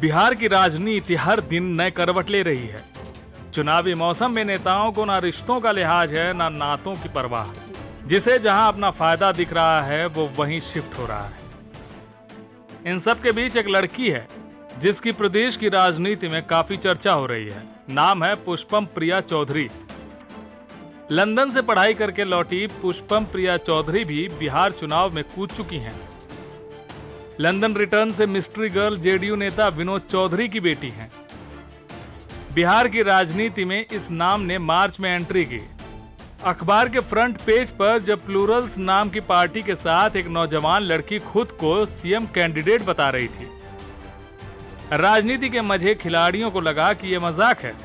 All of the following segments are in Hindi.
बिहार की राजनीति हर दिन नए करवट ले रही है। चुनावी मौसम में नेताओं को ना रिश्तों का लिहाज है, ना नातों की परवाह। जिसे जहां अपना फायदा दिख रहा है वो वहीं शिफ्ट हो रहा है। इन सब के बीच एक लड़की है जिसकी प्रदेश की राजनीति में काफी चर्चा हो रही है। नाम है पुष्पम प्रिया चौधरी। लंदन से पढ़ाई करके लौटी पुष्पम प्रिया चौधरी भी बिहार चुनाव में कूद चुकी हैं। लंदन रिटर्न से मिस्ट्री गर्ल जेडीयू नेता विनोद चौधरी की बेटी हैं। बिहार की राजनीति में इस नाम ने मार्च में एंट्री की। अखबार के फ्रंट पेज पर जब प्लूरल्स नाम की पार्टी के साथ एक नौजवान लड़की खुद को सीएम कैंडिडेट बता रही थी, राजनीति के मजे खिलाड़ियों को लगा कि यह मजाक है।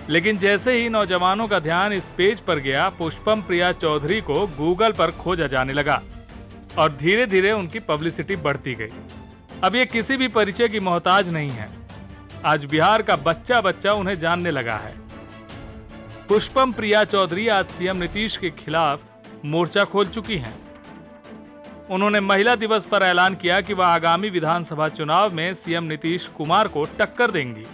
लेकिन जैसे ही नौजवानों का ध्यान इस पेज पर गया, पुष्पम प्रिया चौधरी को गूगल पर खोजा जाने लगा और धीरे धीरे उनकी पब्लिसिटी बढ़ती गई। अब ये किसी भी परिचय की मोहताज नहीं है। आज बिहार का बच्चा बच्चा उन्हें जानने लगा है। पुष्पम प्रिया चौधरी आज सीएम नीतीश के खिलाफ मोर्चा खोल चुकी हैं। उन्होंने महिला दिवस पर ऐलान किया कि वह आगामी विधानसभा चुनाव में सीएम नीतीश कुमार को टक्कर देंगी।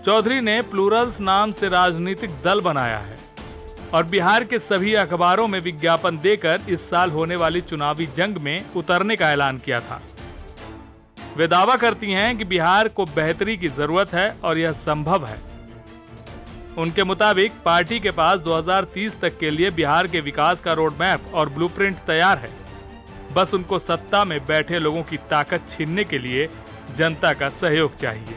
चौधरी ने प्लूरल्स नाम से राजनीतिक दल बनाया है और बिहार के सभी अखबारों में विज्ञापन देकर इस साल होने वाली चुनावी जंग में उतरने का ऐलान किया था। वे दावा करती हैं कि बिहार को बेहतरी की जरूरत है और यह संभव है। उनके मुताबिक पार्टी के पास 2030 तक के लिए बिहार के विकास का रोड मैप और ब्लूप्रिंट तैयार है। बस उनको सत्ता में बैठे लोगों की ताकत छीनने के लिए जनता का सहयोग चाहिए।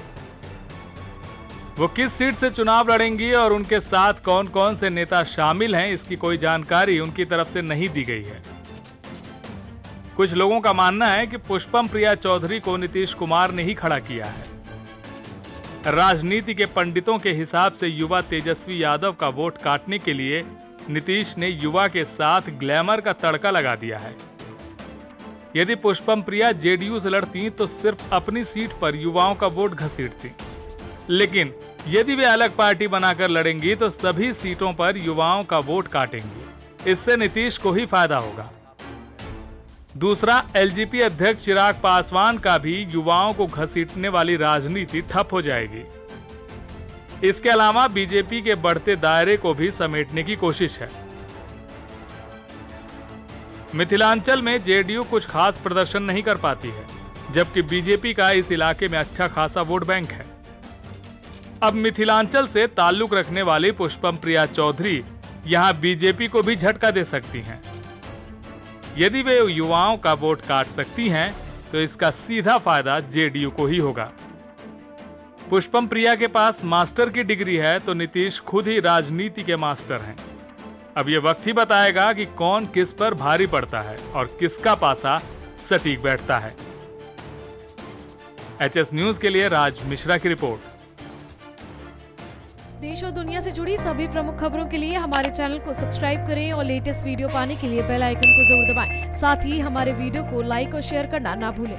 वो किस सीट से चुनाव लड़ेंगी और उनके साथ कौन कौन से नेता शामिल हैं, इसकी कोई जानकारी उनकी तरफ से नहीं दी गई है। कुछ लोगों का मानना है कि पुष्पम प्रिया चौधरी को नीतीश कुमार ने ही खड़ा किया है। राजनीति के पंडितों के हिसाब से युवा तेजस्वी यादव का वोट काटने के लिए नीतीश ने युवा के साथ ग्लैमर का तड़का लगा दिया है। यदि पुष्पम प्रिया जेडीयू से लड़ती तो सिर्फ अपनी सीट पर युवाओं का वोट घसीटती, लेकिन यदि वे अलग पार्टी बनाकर लड़ेंगी तो सभी सीटों पर युवाओं का वोट काटेंगी। इससे नीतीश को ही फायदा होगा। दूसरा, एलजेपी अध्यक्ष चिराग पासवान का भी युवाओं को घसीटने वाली राजनीति ठप हो जाएगी। इसके अलावा बीजेपी के बढ़ते दायरे को भी समेटने की कोशिश है। मिथिलांचल में जेडीयू कुछ खास प्रदर्शन नहीं कर पाती है, जबकि बीजेपी का इस इलाके में अच्छा खासा वोट बैंक है। अब मिथिलांचल से ताल्लुक रखने वाली पुष्पम प्रिया चौधरी यहां बीजेपी को भी झटका दे सकती हैं। यदि वे युवाओं का वोट काट सकती हैं तो इसका सीधा फायदा जेडीयू को ही होगा। पुष्पम प्रिया के पास मास्टर की डिग्री है तो नीतीश खुद ही राजनीति के मास्टर हैं। अब यह वक्त ही बताएगा कि कौन किस पर भारी पड़ता है और किसका पासा सटीक बैठता है। एचएस न्यूज के लिए राज मिश्रा की रिपोर्ट। देश और दुनिया से जुड़ी सभी प्रमुख खबरों के लिए हमारे चैनल को सब्सक्राइब करें और लेटेस्ट वीडियो पाने के लिए बेल आइकन को जरूर दबाएं। साथ ही हमारे वीडियो को लाइक और शेयर करना ना भूलें।